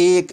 1।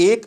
1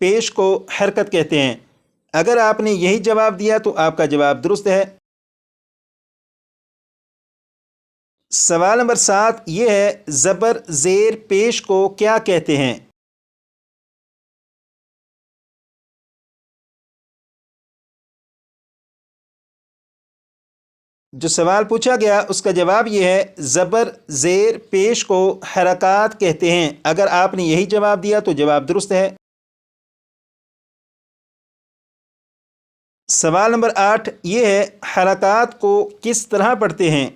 پیش کو حرکت کہتے ہیں. اگر آپ نے یہی جواب دیا تو آپ کا جواب درست ہے. سوال نمبر 7 یہ ہے زبر زیر پیش کو کیا کہتے ہیں؟ جو سوال پوچھا گیا اس کا جواب یہ ہے زبر زیر پیش کو حرکات کہتے ہیں. اگر آپ نے یہی جواب دیا تو جواب درست ہے. سوال نمبر 8 یہ ہے حرکات کو کس طرح پڑھتے ہیں؟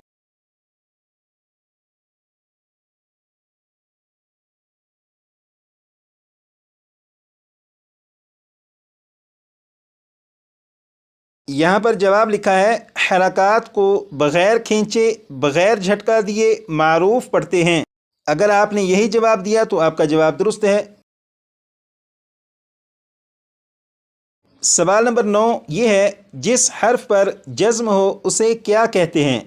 یہاں پر جواب لکھا ہے حرکات کو بغیر کھینچے بغیر جھٹکا دیے معروف پڑھتے ہیں. اگر آپ نے یہی جواب دیا تو آپ کا جواب درست ہے. سوال نمبر 9 یہ ہے جس حرف پر جزم ہو اسے کیا کہتے ہیں؟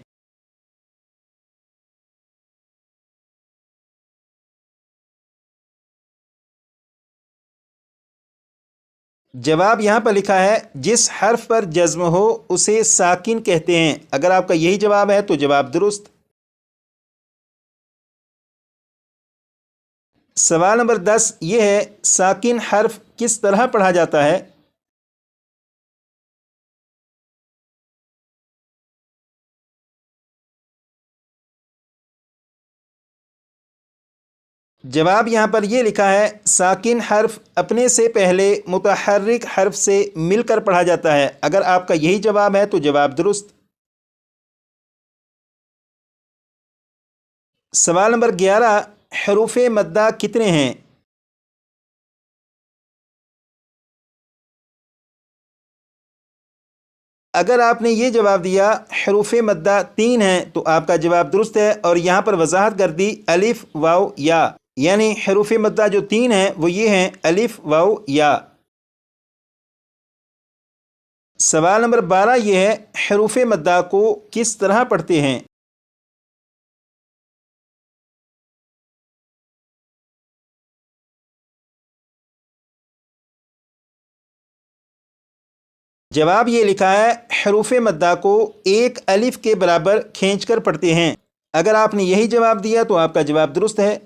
جواب یہاں پر لکھا ہے جس حرف پر جزم ہو اسے ساکن کہتے ہیں. اگر آپ کا یہی جواب ہے تو جواب درست. سوال نمبر 10 یہ ہے ساکن حرف کس طرح پڑھا جاتا ہے؟ جواب یہاں پر یہ لکھا ہے ساکن حرف اپنے سے پہلے متحرک حرف سے مل کر پڑھا جاتا ہے. اگر آپ کا یہی جواب ہے تو جواب درست. سوال نمبر 11 حروف مدہ کتنے ہیں؟ اگر آپ نے یہ جواب دیا حروف مدہ 3 ہیں تو آپ کا جواب درست ہے. اور یہاں پر وضاحت کر دی الف واو یا، یعنی حروف مدہ جو 3 ہیں وہ یہ ہیں الف واو یا. سوال نمبر 12 یہ ہے حروف مدہ کو کس طرح پڑھتے ہیں؟ جواب یہ لکھا ہے حروف مدہ کو ایک الف کے برابر کھینچ کر پڑھتے ہیں. اگر آپ نے یہی جواب دیا تو آپ کا جواب درست ہے.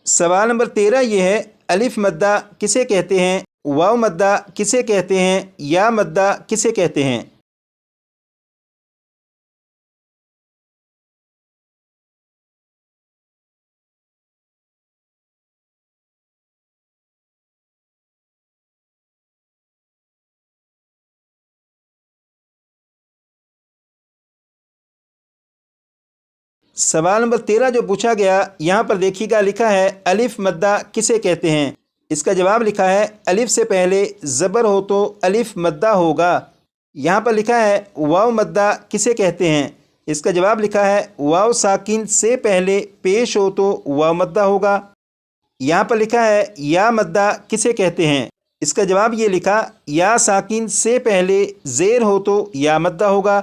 سوال نمبر 13 یہ ہے الف مدہ کسے کہتے ہیں، واو مدہ کسے کہتے ہیں، یا مدہ کسے کہتے ہیں؟ سوال نمبر 13 جو پوچھا گیا یہاں پر دیکھیے گا لکھا ہے الف مدہ کسے کہتے ہیں. اس کا جواب لکھا ہے الف سے پہلے زبر ہو تو الف مدہ ہوگا. یہاں پر لکھا ہے واو مدہ کسے کہتے ہیں. اس کا جواب لکھا ہے واو ساکن سے پہلے پیش ہو تو واو مدہ ہوگا. یہاں پر لکھا ہے یا مدہ کسے کہتے ہیں. اس کا جواب یہ لکھا یا ساکن سے پہلے زیر ہو تو یا مدہ ہوگا.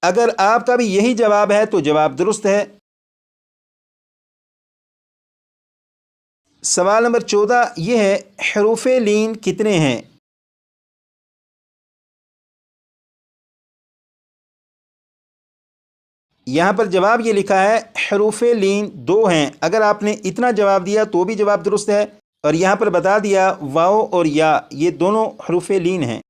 اگر آپ کا بھی یہی جواب ہے تو جواب درست ہے. سوال نمبر 14 یہ ہے حروف لین کتنے ہیں؟ یہاں پر جواب یہ لکھا ہے حروف لین 2 ہیں. اگر آپ نے اتنا جواب دیا تو بھی جواب درست ہے. اور یہاں پر بتا دیا واو اور یا یہ دونوں حروف لین ہیں.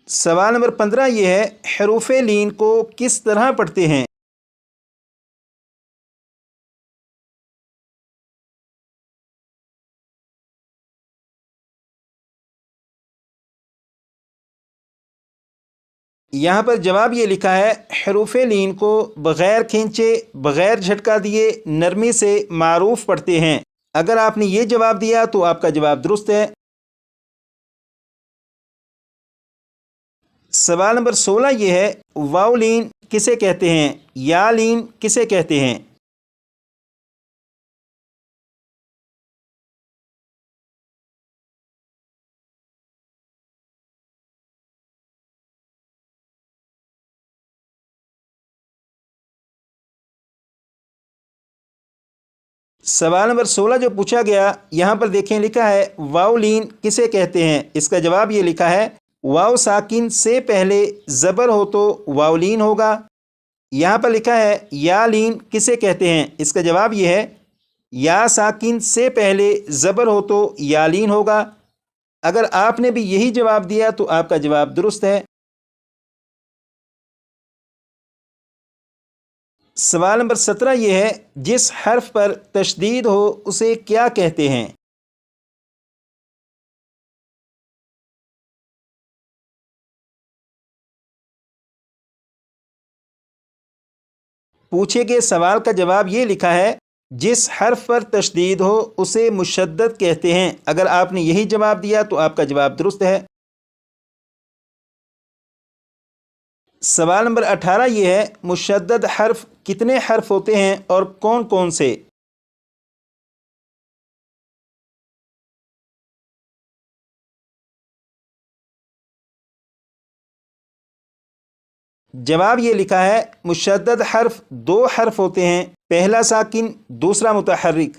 سوال نمبر 15 یہ ہے حروف لین کو کس طرح پڑھتے ہیں؟ یہاں پر جواب یہ لکھا ہے حروف لین کو بغیر کھینچے بغیر جھٹکا دیے نرمی سے معروف پڑھتے ہیں. اگر آپ نے یہ جواب دیا تو آپ کا جواب درست ہے. سوال نمبر 16 یہ ہے واو لین کسے کہتے ہیں، یا لین کسے کہتے ہیں؟ سوال نمبر 16 جو پوچھا گیا، یہاں پر دیکھیں لکھا ہے واؤلین کسے کہتے ہیں؟ اس کا جواب یہ لکھا ہے واؤ ساکن سے پہلے زبر ہو تو واؤلین ہوگا۔ یہاں پر لکھا ہے یا لین کسے کہتے ہیں؟ اس کا جواب یہ ہے یا ساکن سے پہلے زبر ہو تو یالین ہوگا۔ اگر آپ نے بھی یہی جواب دیا تو آپ کا جواب درست ہے۔ سوال نمبر 17 یہ ہے جس حرف پر تشدید ہو اسے کیا کہتے ہیں؟ پوچھے گئے سوال کا جواب یہ لکھا ہے جس حرف پر تشدید ہو اسے مشدد کہتے ہیں۔ اگر آپ نے یہی جواب دیا تو آپ کا جواب درست ہے۔ سوال نمبر 18 یہ ہے مشدد حرف کتنے حرف ہوتے ہیں اور کون کون سے؟ جواب یہ لکھا ہے مشدد حرف 2 حرف ہوتے ہیں، پہلا ساکن دوسرا متحرک۔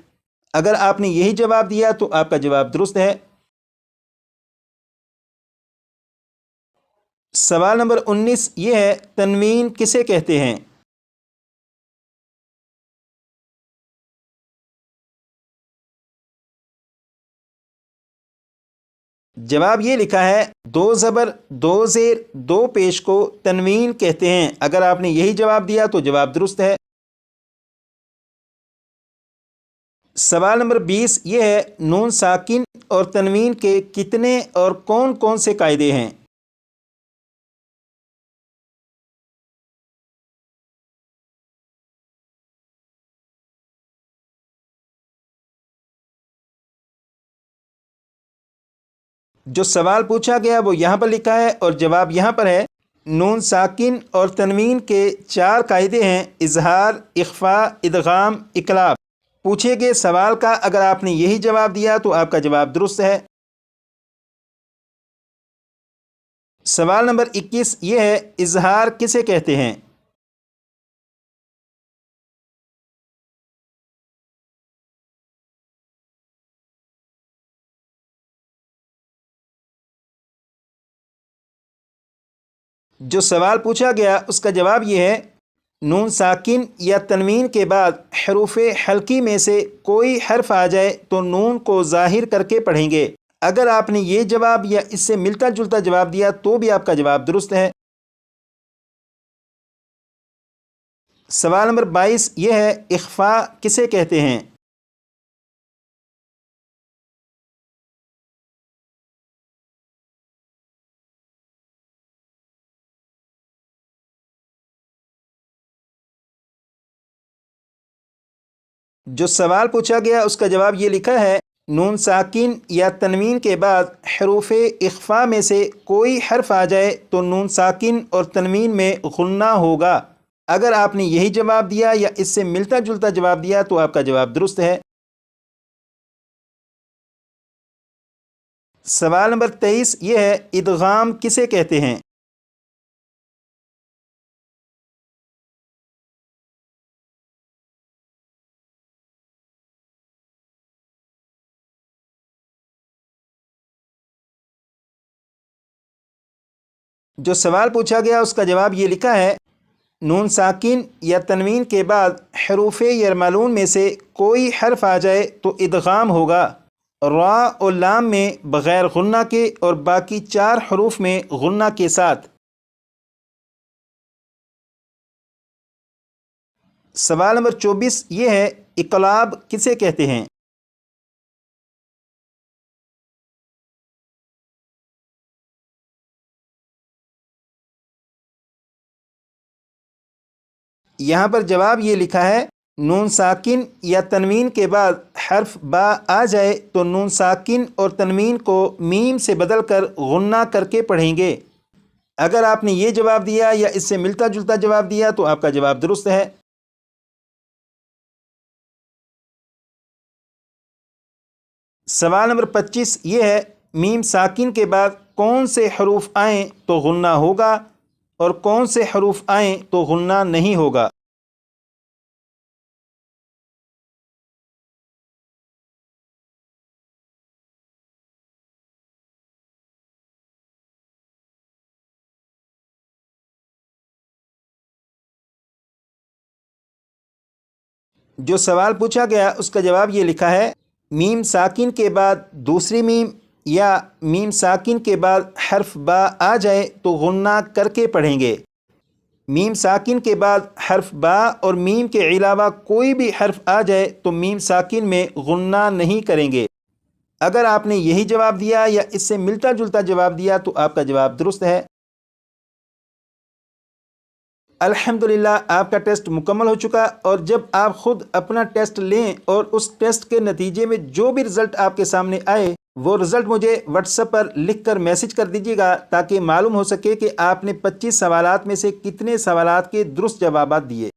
اگر آپ نے یہی جواب دیا تو آپ کا جواب درست ہے۔ سوال نمبر 19 یہ ہے تنوین کسے کہتے ہیں؟ جواب یہ لکھا ہے 2 زبر 2 زیر 2 پیش کو تنوین کہتے ہیں۔ اگر آپ نے یہی جواب دیا تو جواب درست ہے۔ سوال نمبر 20 یہ ہے نون ساکن اور تنوین کے کتنے اور کون کون سے قاعدے ہیں؟ جو سوال پوچھا گیا وہ یہاں پر لکھا ہے اور جواب یہاں پر ہے۔ نون ساکن اور تنوین کے 4 قاعدے ہیں: اظہار، اخفاء، ادغام، اقلاب۔ پوچھے گئے سوال کا اگر آپ نے یہی جواب دیا تو آپ کا جواب درست ہے۔ سوال نمبر 21 یہ ہے اظہار کسے کہتے ہیں؟ جو سوال پوچھا گیا اس کا جواب یہ ہے نون ساکن یا تنوین کے بعد حروف حلقی میں سے کوئی حرف آ جائے تو نون کو ظاہر کر کے پڑھیں گے۔ اگر آپ نے یہ جواب یا اس سے ملتا جلتا جواب دیا تو بھی آپ کا جواب درست ہے۔ سوال نمبر 22 یہ ہے اخفاء کسے کہتے ہیں؟ جو سوال پوچھا گیا اس کا جواب یہ لکھا ہے نون ساکن یا تنوین کے بعد حروف اخفاء میں سے کوئی حرف آ جائے تو نون ساکن اور تنوین میں غنہ ہوگا۔ اگر آپ نے یہی جواب دیا یا اس سے ملتا جلتا جواب دیا تو آپ کا جواب درست ہے۔ سوال نمبر 23 یہ ہے ادغام کسے کہتے ہیں؟ جو سوال پوچھا گیا اس کا جواب یہ لکھا ہے نون ساکن یا تنوین کے بعد حروف یرملون میں سے کوئی حرف آ جائے تو ادغام ہوگا، را اور لام میں بغیر غنہ کے اور باقی 4 حروف میں غنہ کے ساتھ۔ سوال نمبر 24 یہ ہے اقلاب کسے کہتے ہیں؟ یہاں پر جواب یہ لکھا ہے نون ساکن یا تنوین کے بعد حرف با آ جائے تو نون ساکن اور تنوین کو میم سے بدل کر غنہ کر کے پڑھیں گے۔ اگر آپ نے یہ جواب دیا یا اس سے ملتا جلتا جواب دیا تو آپ کا جواب درست ہے۔ سوال نمبر 25 یہ ہے میم ساکن کے بعد کون سے حروف آئیں تو غنہ ہوگا اور کون سے حروف آئیں تو غنہ نہیں ہوگا؟ جو سوال پوچھا گیا اس کا جواب یہ لکھا ہے، میم ساکن کے بعد دوسری میم یا میم ساکن کے بعد حرف با آ جائے تو غنہ کر کے پڑھیں گے۔ میم ساکن کے بعد حرف با اور میم کے علاوہ کوئی بھی حرف آ جائے تو میم ساکن میں غنہ نہیں کریں گے۔ اگر آپ نے یہی جواب دیا یا اس سے ملتا جلتا جواب دیا تو آپ کا جواب درست ہے۔ الحمدللہ آپ کا ٹیسٹ مکمل ہو چکا، اور جب آپ خود اپنا ٹیسٹ لیں اور اس ٹیسٹ کے نتیجے میں جو بھی رزلٹ آپ کے سامنے آئے وہ رزلٹ مجھے واٹس ایپ پر لکھ کر میسج کر دیجیے گا، تاکہ معلوم ہو سکے کہ آپ نے 25 سوالات میں سے کتنے سوالات کے درست جوابات دیے۔